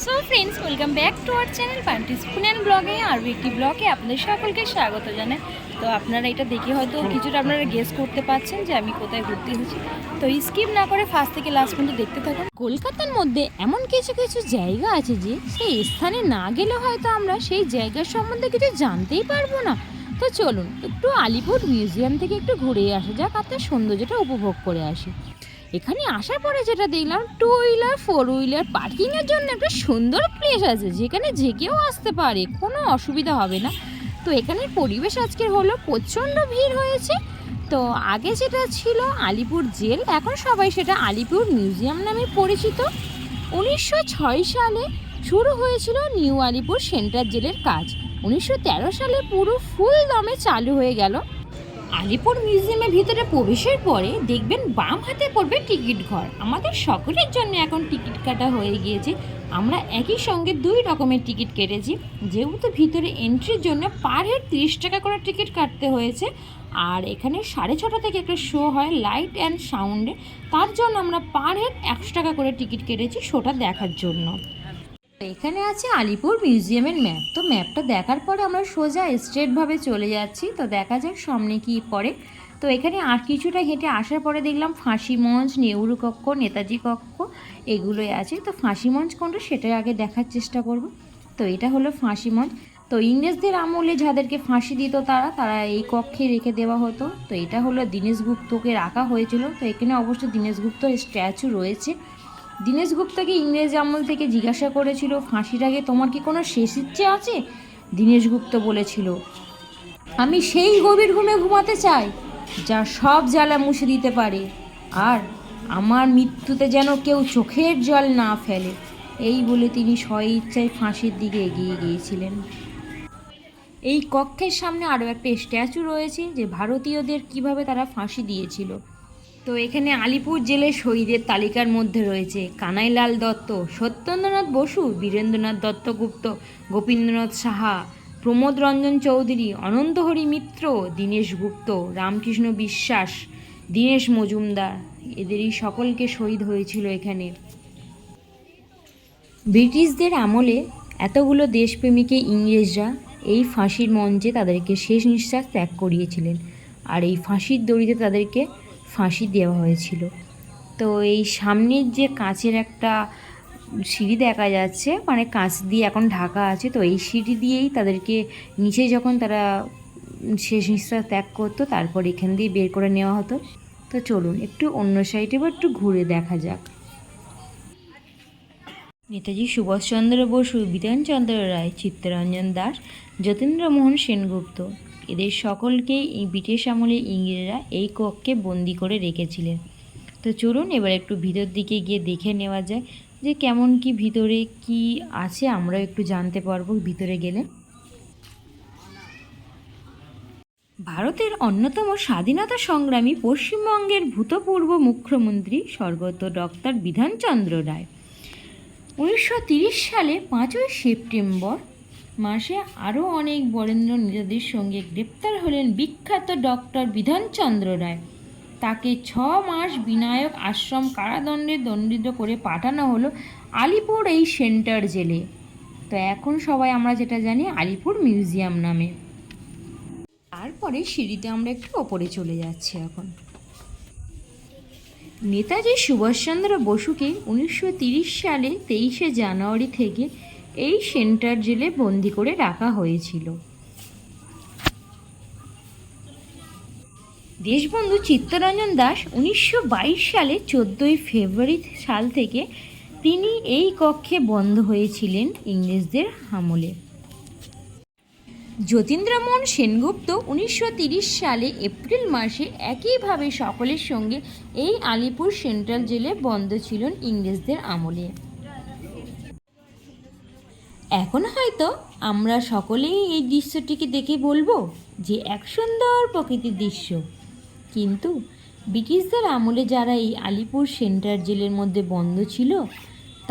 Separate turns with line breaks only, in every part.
So friends, welcome back to our channel Pantis food and ব্লগে। আরও একটি ব্লগে আপনাদের সকলকে স্বাগত জানাই। তো আপনারা এটা দেখে হয়তো কিছুটা আপনারা গেস করতে পারছেন যে আমি কোথায় ঘুরতে এসেছি। তো স্কিপ না করে ফার্স্ট থেকে লাস্ট পর্যন্ত দেখতে থাকুন। কলকাতার মধ্যে এমন কিছু কিছু জায়গা আছে যে সেই স্থানে না গেলে হয়তো আমরা সেই জায়গার সম্বন্ধে কিছু জানতেই পারবো না। তো চলুন একটু আলিপুর মিউজিয়াম থেকে একটু ঘুরে আসা যাক, আপনার সৌন্দর্যটা উপভোগ করে আসি। এখানে আসার পরে যেটা দেখলাম, 2 হুইলার 4 হুইলার পার্কিংয়ের জন্য একটা সুন্দর প্লেস আছে যেখানে যে কেউ আসতে পারে, কোনো অসুবিধা হবে না। তো এখানের পরিবেশ আজকের হলো প্রচণ্ড ভিড় হয়েছে। তো আগে যেটা ছিল আলিপুর জেল, এখন সবাই সেটা আলিপুর মিউজিয়াম নামে পরিচিত। 1906 সালে শুরু হয়েছিল নিউ আলিপুর সেন্ট্রাল জেলের কাজ। 1913 সালে পুরো ফুল দমে চালু হয়ে গেল। আলিপুর মিউজিয়ামের ভিতরে প্রবেশের পরে দেখবেন বাম হাতে পড়বে টিকিট ঘর। আমাদের সকলের জন্য এখন টিকিট কাটা হয়ে গিয়েছে। আমরা একই সঙ্গে 2 রকমের টিকিট কেটেছি। যেহেতু ভিতরে এন্ট্রির জন্য পার হেড 30 টাকা করে টিকিট কাটতে হয়েছে। আর এখানে 6:30 থেকে একটা শো হয় লাইট অ্যান্ড সাউন্ডে, তার জন্য আমরা পার হেড 100 টাকা করে টিকিট কেটেছি শোটা দেখার জন্য। এখানে আছে আলিপুর মিউজিয়ামের ম্যাপ। তো ম্যাপটা দেখার পরে আমরা সোজা স্ট্রেটভাবে চলে যাচ্ছি। তো দেখা যাক সামনে কি পড়ে। তো এখানে আর কিছুটা হেঁটে আসার পরে দেখলাম ফাঁসি মঞ্চ, নেহরু কক্ষ, নেতাজি কক্ষ এগুলোই আছে। তো ফাঁসি মঞ্চ কোনটা সেটাই আগে দেখার চেষ্টা করব। তো এটা হলো ফাঁসি মঞ্চ। তো ইংরেজদের আমলে যাদেরকে ফাঁসি দিত তারা এই কক্ষে রেখে দেওয়া হতো। তো এটা হলো দীনেশ গুপ্তকে রাখা হয়েছিল। তো এখানে অবশ্য দীনেশ গুপ্তর স্ট্যাচু রয়েছে। দীনেশ গুপ্তকে ইংরেজ আমল থেকে জিজ্ঞাসা করেছিল, ফাঁসির আগে তোমার কি কোনো শেষ ইচ্ছে আছে? দীনেশ গুপ্ত বলেছিল, আমি সেই গভীর ঘুমে ঘুমাতে চাই যা সব জ্বালা মুছে দিতে পারে, আর আমার মৃত্যুতে যেন কেউ চোখের জল না ফেলে। এই বলে তিনি স্বইচ্ছায় ফাঁসির দিকে এগিয়ে গিয়েছিলেন। এই কক্ষের সামনে আরও একটা স্ট্যাচু রয়েছে যে ভারতীয়দের কিভাবে তারা ফাঁসি দিয়েছিল। তো এখানে আলিপুর জেলের শহীদের তালিকার মধ্যে রয়েছে কানাইলাল দত্ত, সত্যেন্দ্রনাথ বসু, বীরেন্দ্রনাথ দত্তগুপ্ত, গোপীন্দ্রনাথ সাহা, প্রমোদ রঞ্জন চৌধুরী, অনন্তহরি মিত্র, দীনেশ গুপ্ত, রামকৃষ্ণ বিশ্বাস, দীনেশ মজুমদার, এদেরই সকলকে শহীদ হয়েছিল এখানে। ব্রিটিশদের আমলে এতগুলো দেশপ্রেমীকে ইংরেজরা এই ফাঁসির মঞ্চে তাদেরকে শেষ নিঃশ্বাস ত্যাগ করিয়েছিলেন, আর এই ফাঁসির দড়িতে তাদেরকে ফাঁসি দেওয়া হয়েছিল। তো এই সামনের যে কাঁচের একটা সিঁড়ি দেখা যাচ্ছে, মানে কাঁচ দিয়ে এখন ঢাকা আছে, তো এই সিঁড়ি দিয়েই তাদেরকে নিচে যখন তারা শেষ নিঃশ্বাস ত্যাগ করতো তারপর এখান দিয়ে বের করে নেওয়া হতো। তো চলুন একটু অন্য সাইডে বা একটু ঘুরে দেখা যাক। নেতাজি সুভাষচন্দ্র বসু, বিধানচন্দ্র রায়, চিত্তরঞ্জন দাস, যতীন্দ্রমোহন সেনগুপ্ত, এদের সকলকেই এই ব্রিটিশ আমলে ইংরেজরা এই কক্ষে বন্দি করে রেখেছিলেন। তো চলুন এবার একটু ভিতর দিকে গিয়ে দেখে নেওয়া যায় যে কেমন কি ভিতরে কি আছে, আমরা একটু জানতে পারবো ভিতরে গেলে। ভারতের অন্যতম স্বাধীনতা সংগ্রামী পশ্চিমবঙ্গের ভূতপূর্ব মুখ্যমন্ত্রী স্বর্গত ডক্টর বিধানচন্দ্র রায় 1930 সালে 5ই সেপ্টেম্বর মাসে আরও অনেক বরেণ্য নেতাদের সঙ্গে গ্রেপ্তার হলেন বিখ্যাত ডক্টর বিধানচন্দ্র রায়। তাকে 6 মাস বিনায়ক আশ্রম কারাদণ্ডে দণ্ডিত করে পাঠানো হলো আলিপুর এই সেন্টার জেলে। তো এখন সবাই আমরা যেটা জানি আলিপুর মিউজিয়াম নামে। তারপরে সিঁড়িতে আমরা একটু ওপরে চলে যাচ্ছি এখন। নেতাজি সুভাষচন্দ্র বসুকে 1930 সালে 23শে জানুয়ারি থেকে এই সেন্টার জেলে বন্দি করে রাখা হয়েছিল। দেশবন্ধু চিত্তরঞ্জন দাস 1922 সালে 14ই ফেব্রুয়ারি সাল থেকে তিনি এই কক্ষে বন্ধ হয়েছিলেন ইংরেজদের আমলে। যতীন্দ্রমোহন সেনগুপ্ত 1930 সালে এপ্রিল মাসে একইভাবে সকলের সঙ্গে এই আলিপুর সেন্ট্রাল জেলে বন্ধ ছিলেন ইংরেজদের আমলে। এখন হয়তো আমরা সকলেই এই দৃশ্যটিকে দেখে বলবো যে এক সুন্দর প্রকৃতির দৃশ্য, কিন্তু ব্রিটিশদের আমলে যারা এই আলিপুর সেন্ট্রাল জেলের মধ্যে বন্ধ ছিল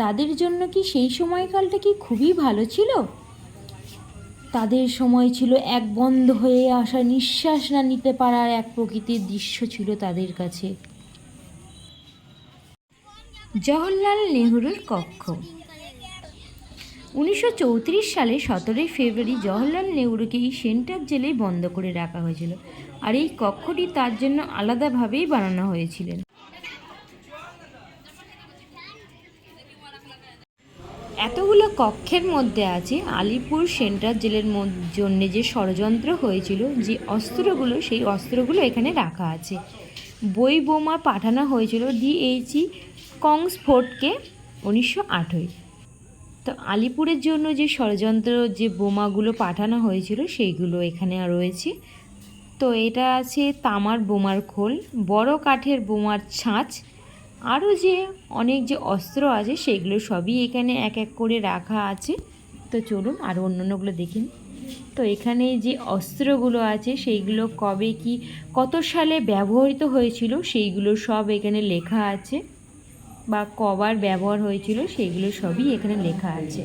তাদের জন্য কি সেই সময়কালটা কি খুবই ভালো ছিল? তাদের সময় ছিল এক বন্ধ হয়ে আসা, নিঃশ্বাস না নিতে পারার এক প্রকৃতির দৃশ্য ছিল তাদের কাছে। জওহরলাল নেহরুর কক্ষ। 1934 সালে 17 ফেব্রুয়ারি জওহরলাল নেহরুকে এই সেন্ট্রাল জেলেই বন্ধ করে রাখা হয়েছিল, আর এই কক্ষটি তার জন্য আলাদাভাবেই বানানো হয়েছিল। এতগুলো কক্ষের মধ্যে আছে আলিপুর সেন্ট্রাল জেলের জন্য যে ষড়যন্ত্র হয়েছিল, যে অস্ত্রগুলো, সেই অস্ত্রগুলো এখানে রাখা আছে। বই বোমা পাঠানো হয়েছিল ডিএইচি কংসফোর্ডকে 1908। তো আলিপুরের জন্য যে ষড়যন্ত্র, যে বোমাগুলো পাঠানো হয়েছিল সেইগুলো এখানে রয়েছে। তো এটা আছে তামার বোমার খোল, বড় কাঠের বোমার ছাঁচ, আরও যে অনেক যে অস্ত্র আছে সেগুলো সবই এখানে এক এক করে রাখা আছে। তো চলুন আরও অন্যান্যগুলো দেখুন। তো এখানে যে অস্ত্রগুলো আছে সেইগুলো কবে কি কত সালে ব্যবহৃত হয়েছিল সেইগুলো সব এখানে লেখা আছে, বা কবার ব্যবহার হয়েছিল সেইগুলো সবই এখানে লেখা আছে।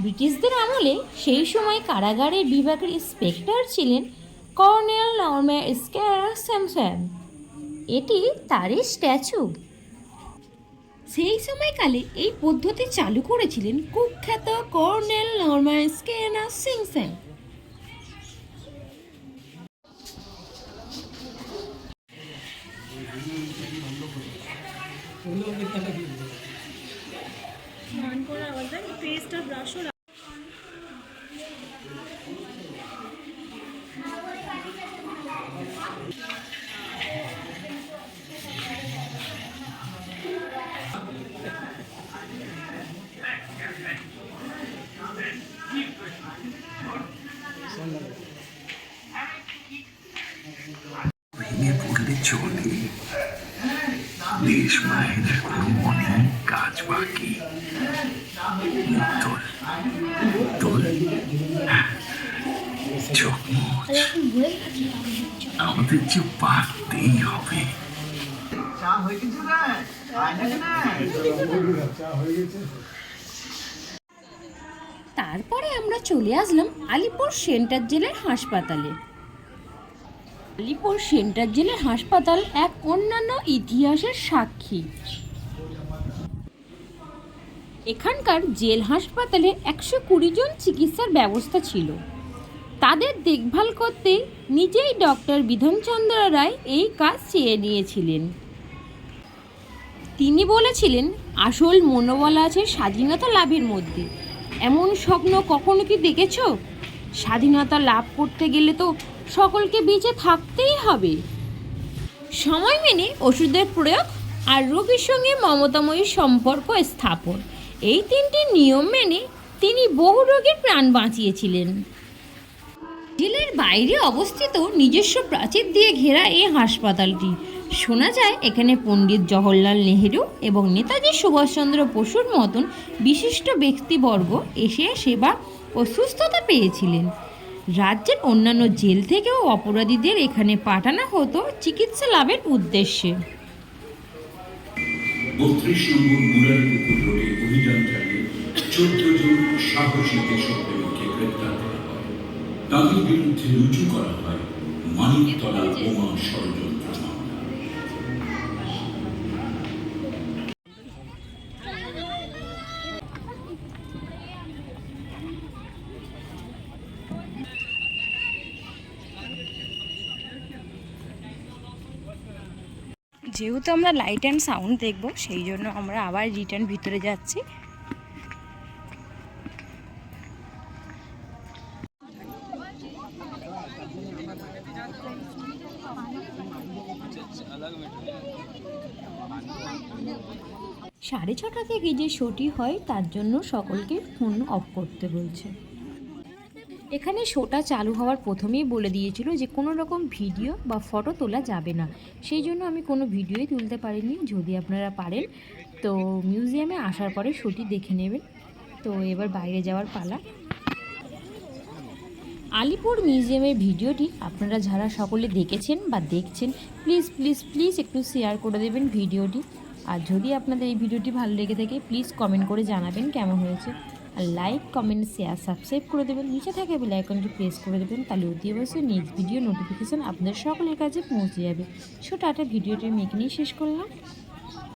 ব্রিটিশদের আমলে সেই সময় কারাগারের বিভাগের ইন্সপেক্টর ছিলেন কর্নেল নরম্যান স্কেয়ার স্যামসন। এটি তারই স্ট্যাচু। সেই সময়কালে এই পদ্ধতি চালু করেছিলেন কুখ্যাত কর্নেল নরম্যান স্কেয়ার স্যামসন।
ভেঙে পড়লে চলে, দেশ মায়ের এখনো অনেক কাজ বাকি। চোখ মুছ, আমাদের যে পারতেই হবে।
তারপরে আমরা চলে আসলাম আলিপুর সেন্ট্রাল জেলের হাসপাতালে। আলিপুর সেন্ট্রাল জেলের হাসপাতাল এক অন্যান্য ইতিহাসের সাক্ষী। এখানকার জেল হাসপাতালে 120 জন চিকিৎসার ব্যবস্থা ছিল। তাদের দেখভাল করতে নিজেই ডক্টর বিধানচন্দ্র রায় এই কাজ চেয়ে নিয়েছিলেন। তিনি বলেছিলেন, আসল মনোবল আছে স্বাধীনতা লাভের মধ্যে। এমন স্বপ্ন কখনো কি দেখেছ? স্বাধীনতা লাভ করতে গেলে তো সকলকে বেঁচে থাকতেই হবে। সময় মেনে ওষুধের প্রয়োগ আর রোগীর সঙ্গে মমতাময়ী সম্পর্ক স্থাপন, এই 3টি নিয়ম মেনে তিনি বহু রোগীর প্রাণ বাঁচিয়েছিলেন। জেলের বাইরে অবস্থিত নিজস্ব প্রাচীর দিয়ে ঘেরা এই হাসপাতালটি। শোনা যায় এখানে পণ্ডিত জওহরলাল নেহেরু এবং নেতাজি সুভাষচন্দ্র বসুর মতন বিশিষ্ট ব্যক্তিবর্গ এসে সেবা ও সুস্থতা পেয়েছিলেন। রাজ্যের অন্যান্য জেল থেকেও অপরাধীদের এখানে পাঠানো হতো চিকিৎসা লাভের উদ্দেশ্যে।
32 নম্বর মুরারিপুকুর রোডে অভিযান চালিয়ে 14 জন সাহসী দেশপ্রেমীকে গ্রেপ্তার করা হয়। তাদের বিরুদ্ধে রুজু করা হয় মানিকতলা বোমা ষড়যন্ত্র মামলা।
যেহেতু আমরা লাইট অ্যান্ড সাউন্ড দেখব, সেই জন্য আমরা আবার রিটার্ন ভিতরে যাচ্ছি। সাড়ে 6টা থেকে যে শোটি হয় তার জন্য সকলকে ফোন অফ করতে বলছে। এখানে শোটা চালু হওয়ার প্রথমেই বলে দিয়েছিল যে কোনো রকম ভিডিও বা ফটো তোলা যাবে না, সেই জন্য আমি কোনো ভিডিওই তুলতে পারিনি। যদি আপনারা পারেন তো মিউজিয়ামে আসার পরে শোটি দেখে নেবেন। তো এবার বাইরে যাওয়ার পালা। আলিপুর মিউজিয়ামের ভিডিওটি আপনারা যারা সকলে দেখেছেন বা দেখছেন, প্লিজ প্লিজ প্লিজ একটু শেয়ার করে দেবেন ভিডিওটি। আর যদি আপনাদের এই ভিডিওটি ভালো লেগে থাকে প্লিজ কমেন্ট করে জানাবেন কেমন হয়েছে। আর লাইক, কমেন্ট, শেয়ার, সাবস্ক্রাইব করে দেবেন। নিচে থাকা বেল আইকনটি প্রেস করে দেবেন, তাহলে অতি অবশ্যই নেক্সট ভিডিও নোটিফিকেশান আপনাদের সকলের কাছে পৌঁছে যাবে। সো টাটা, ভিডিওটি আমি এখানেই শেষ করলাম।